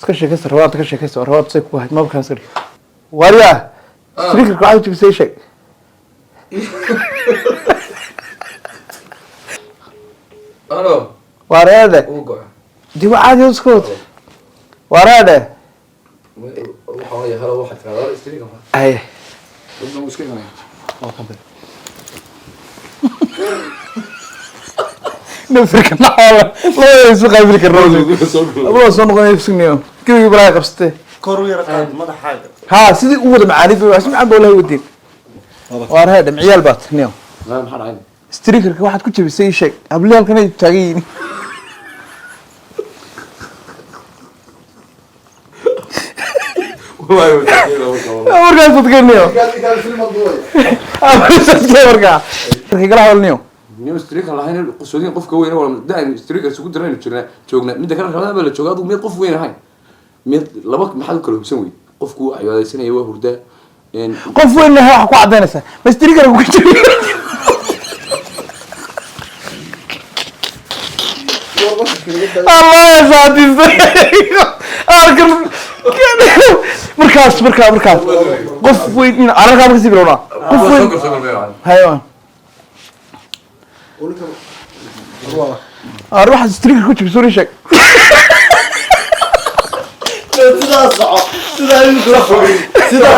كشكس روات كشكس روات سيك واحد ما بكسر ويا ستريكر قاعد تبي شيء الو وراده وقع دي عادي اسكت وراده waxaa yahay hal waxa tirada istiga ma اي wadna mushkil ma نفرك نحاول لا يسوق يفرك الرجل والله صنقنا يفسنيو كيف يبغى قبسته كورو يرقاد مدح حاجه ها سيدي قوه معارف اسمع بقولها ودين وراده معيال بات نيو لا maxaa dhacay ستريكر واحد ku jabisay shay abli halkan ay taageen والله وتاكيد warkaas dadkeenyo قال فيلم الضوء warkaa kala hadalniyo new streak lahayn qosodin qofka weyn wala daan streak isugu dirayna jirna joogna midda kale rabada la joogaadu mid qof weyn ahay mid laba maxaa kala hubsan weyn qofku ayadaysanaya waa hurda qof weyn waxa ku cadeynaysa ma striker ku jiray الله يا سعدي اركن مركز قف وين انا كان كسي برونا قف وين هايوان اروح ستريكر كنت بسوري شك سيدا صعب سيدا الميكروفون سيدا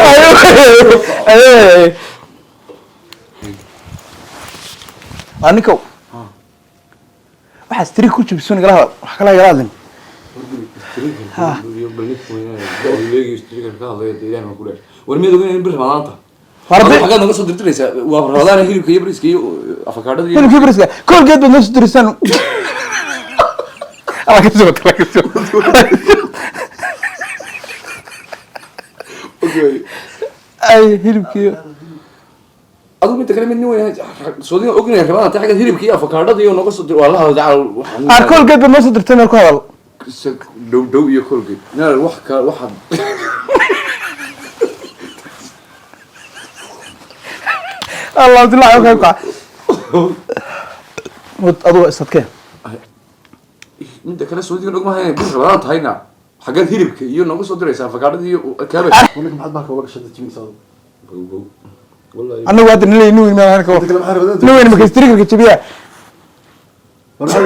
ايوه انكو waxa streak ku jibsan galaa wax kala yaraadin ha leegi streak ka hadlay deegaan ku leeyahay warmiyadu in bir maanta warbi xaga naga soo dirtiraysa waa rabadaan hilibka iyo bariiska iyo afakaadada iyo hilibka bariiska kol geed bad soo dirsan ala ka soo okay ay hilibka adu mid kale mid weyn soodin ognay rabaan ta xaga hilibka iyo afakaadada iyo naga soo dir waa la hadal kol geed bad soo dirtan ku hadal dow iyo kol geed nal wax ka waxa الله يطلع عليك ادو استدكه mid kale soodin ogma hayn bir rabaan tahayna xaga hilibka iyo naga soo diraysa afakaadada iyo kaaba ولك محد باك ولا شد تيمي صاد والله انا واد نلي نوي ما انا كو نوي ما كستريك كتبيا والله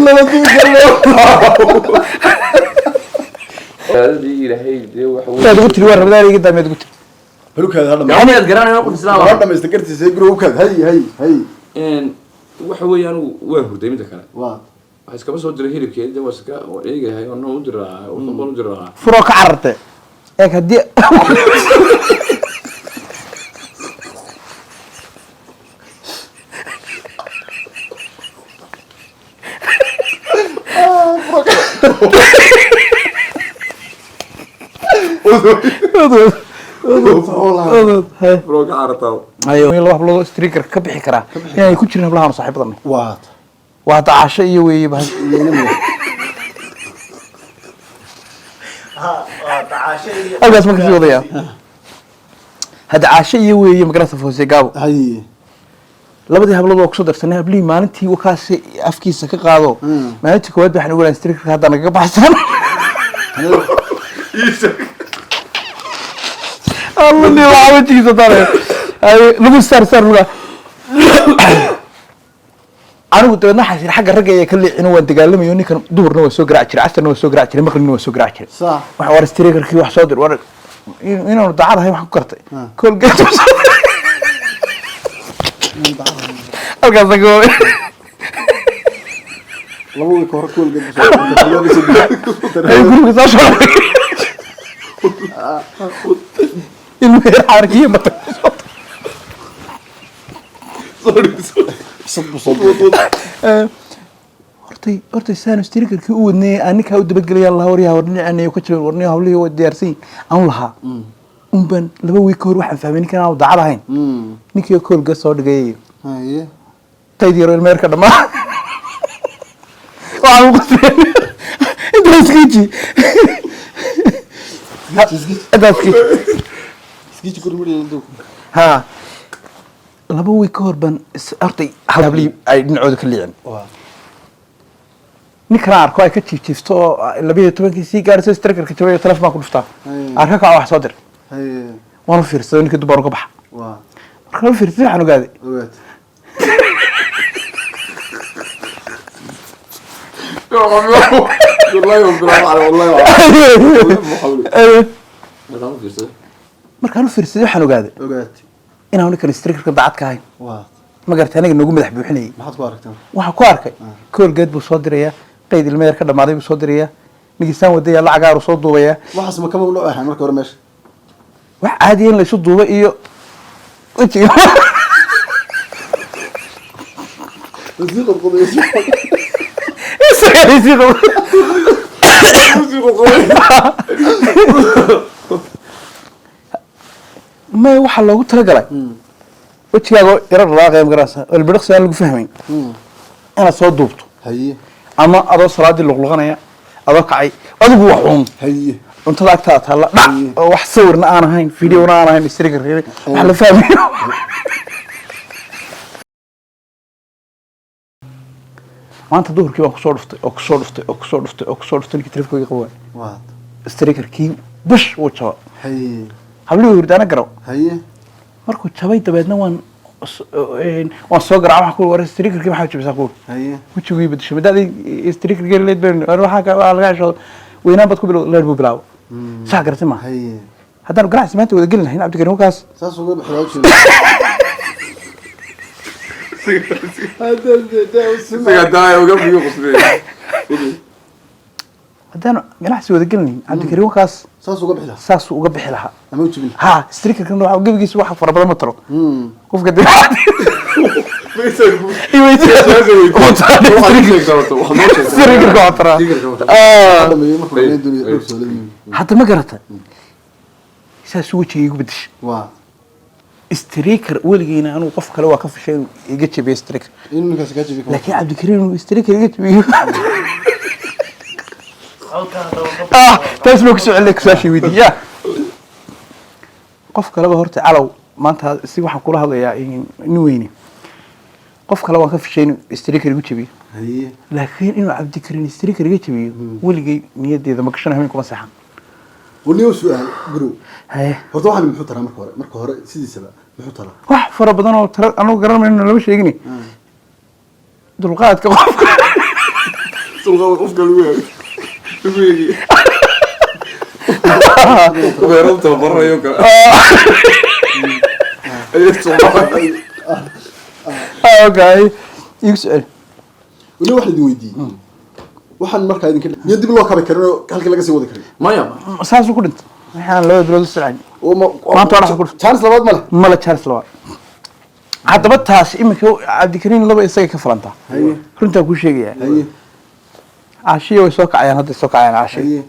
لا تقول هذه إلهي دي وحوي لا قلت لي ورا بدالي قدام قلت هلوك هذا هذا يعني أذكرني أنا أقول السلام هذا ما استقرت زي جروك هي إن وحوي أنا وين دايما ذكر واه بس كم صوت هيرب كده واسكا وإيه هاي أنا ودرا وطبعا ودرا فروك عرته هيك هدي فروق عرطاو ايوه لو حبلو ستريكر كبخي كرا inay ku jireen hablahan saaxiibadana واه waa taasho iyo weey baa تعاشي halkaas ma ka sii wadaya hada caasho iyo weey magarasa foosay gaabo هي labadii hablood oo ku soo darsanay hablii maalintii wakaas afkiisa ka qaado maalintii koowaad waxaan ugu leeyahay striker hadda naga baxsan الله اللي وعوتي ترى اي لو سار لغا انا قلت له حاسين حق الرجل كل انه وانت قالمي ninkan duurna waa soo garaac jiray asarna waa soo garaac jiray maqlina waa soo garaac jiray صح waxa war strikerkii wax soo dir war inuu dacadahay wax ku kartay kol geed halkaas ago لو يكور كل قد ay guriga soo shaqay inuu xarkiyo ma hortay saan strikerkii u wadnay anika u dabadgelay Allah wariyaha warnicanayo ka jiro warniyo hawlihi waa diyaarsan aan lahaa umban laba week hor waxaan fahmin kana oo dacad ahayn ninkii koolga soo dhigay هي taydiro ilmeerka dhamaa waxaan ku qasbay inta iskiiji اسكي سكيتش كل مرة يندوك ها laba week ka hor baan hortay halabli ay dhinacooda ka liicin ninkan arko ay ka jiifto oo 12 sii gaarayso strikerka jabay telefoon ku dhuftaa arka ka wax soo dir waan u fiirsaday ninka dubar uga baxa marka u fiirsaday waxaan ogaaday markaan u fiirsaday waxaan ogaaday inaan ninkan strikerka dacad ka ahayn ma gartay aniga noogu madax buuxinayay maxaad ku aragtay waxaan ku arkay koolgeed buu soo dirayaa qayd ilmo yar ka dhamaaday buu soo dirayaa nigisaan wadaya lacagaar soo duubaya waxaas ma kama loo ahaan marka hore meesha wax caadi in la isu duubo iyo wajiga ما waxa loogu talagalay wajigaaga yara raaqay magarasa albiriqsi aan lagu fahmayn ana soo duubto haye ama adoo salaadii luqluqanaya adoo kacay adigu wax uun haye cuntada agtaa taala dhac oo wax sawirna aan ahayn fiidiyoona aan ahayn striker wax la fahmayo maanta duhurkii baan kusoo dhuftay ninkii telefoonka qabay strikerkii bush uu jaba haye habli hurdana garaw haye markuu jabay dabeedna waan soo garaac waxa ku waray strikerkii maxaa jabisay ku haye wajigii badashay madadii strikerkii leed baan waxa ka laga soo weynaan bad ku bilow leer buu bilaabo sax gartay ma haye haddaan ganacsi maanta wada gelin lahayn cabdikariim kaas saas uga baxay haddaan ganacsi wada gelin lahayn cabdikariim kaas saas uga bixi lahaa saas uga bixi lahaa ama u jibin ha strikerkan waxa gebigiisa wax fara badan ma taro qofka dib hadda ma garata saas wajigii igu bedeshay waa striker weligeyna anuu qof kale waa ka fashay inuu iga jabiyo striker inuu ninkaas ka jabi laakiin cabdikariim inuu striker iga jabiyo taas buu kusoo celiyay kusaashii weydiiyaa qof kaleba horta calow maanta si waxaan kula hadlayaa nin weyne qof kale waan ka fishay inuu striker igu jabiyo haye laakiin inuu cabdikariim striker iga jabiyo weligey niyadeeda ma gashan habeen kuma seexan وليه سؤال قرو haye horta waxaan muxuu taraa marka hore sidiisaba muxuu taraa wax fara badan oo tara anu garanayno lama sheegin dulqaadka qofka qofka lagu yeeyo beeranta barayo ka okay igu su'aal وليه واحد يودي waxaan markaa idin ka iyo dib loo kabay karin halkii laga sii wadi karin maya saas ku dhintay waxaan loo bilood sircay maanta waxa ku chance labaad male chance labaad haddaba taas imika cabdikariim laba isaga ka falanta runta ku sheegaya عاشية ويسوق عيان هذا يسوق عيان عاشية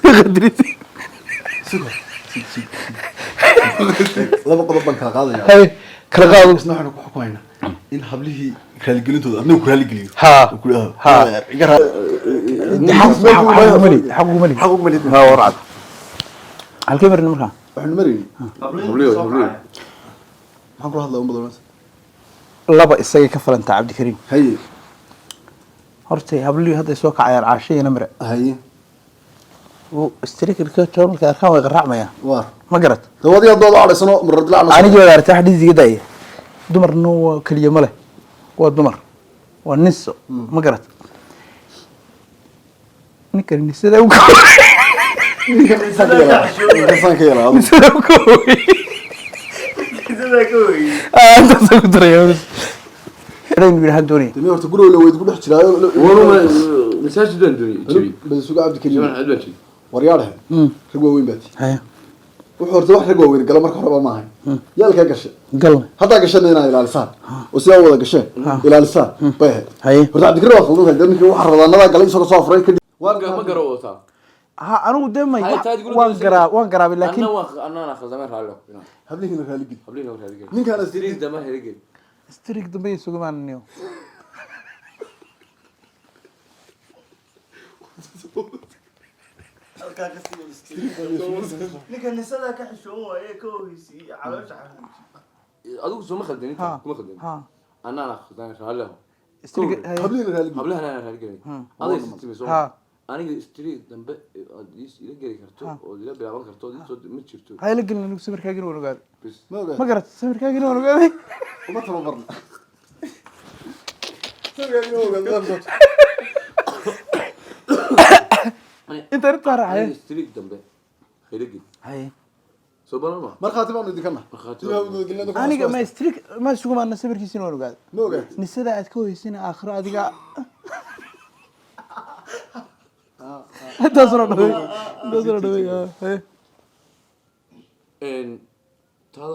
قدرتي laba qodob baan kala qaadaya هاي كلا قاضي isna waxaan ku xukumaynaa in hablihii raali gelintooda adna ku raali geliyo ها ها حق حق ملي ها ورعد على كاميرا المرها waxaan marini maxaan ku hadlaa umbada laba isaga ka falanta cabdikariim haye hortay hablii hadda soo kacayaan caashiyay namre haye oo strikerka channelka arkaan way qaracmaya waar ma garat dawadiya dood aadhaysano marad lacna aniga wada artay xadiisiga day dumarna waa kaliya male waa dumar waa niso ma garat ninkan nisada u insan ka yala nisada u أنت سكتر يا ولد. رين بالهندوني. تمي horta guriga la weyd ku dhex jiraa waruma masaajid doonay jibi bal suuqa abdikariim jamaan adwaji waryaaraha rag waaweyn baati هيا wuxuu horta wax rag waaweyn gala marka horeba ma ahayn yaalka gashay قل hadda gashay inay ilaalisaan oo si ay wada gashay ilaalisaan bay هيا horta abdikariim waa qaldan tahay dadkii waxa radaanada galay isoo soo afray kadib ma garo wata ها أنا قدامي هاي تاج يقولون وان قراب لكن أنا أخذ زمان رالو hablihiina raali geli قبلين أول هذه ninkaan سيريز ده ما هيجي استريك دبي سوق مان نيو ninka nisada ka xishoon waaye ka ogeysiiyey caloosha xanuunji adigu soo ma khaldin inta kuma khaldin ها anana khaldan raalaha استريك قبلين الهالي hablahan ana raali galay aday sistimi soo ها aniga street dambe aad ila geli karto oo ila bilaaban karto soo ma jirto هاي لقينا انك سمر كاجن ولا قاعد bis ما قال ما قرأت سمر كاجن ولا قاعد وما تبرنا سوي انت رحت راح aniga street dambe ila geli هاي soo balama مرخاتي ما ندي كنا انا ما استريك ما سوق ما سمر كيسين ولا قاعد ما قال نسدا aad ka hoysina aakhiro adiga intaas oo dhaway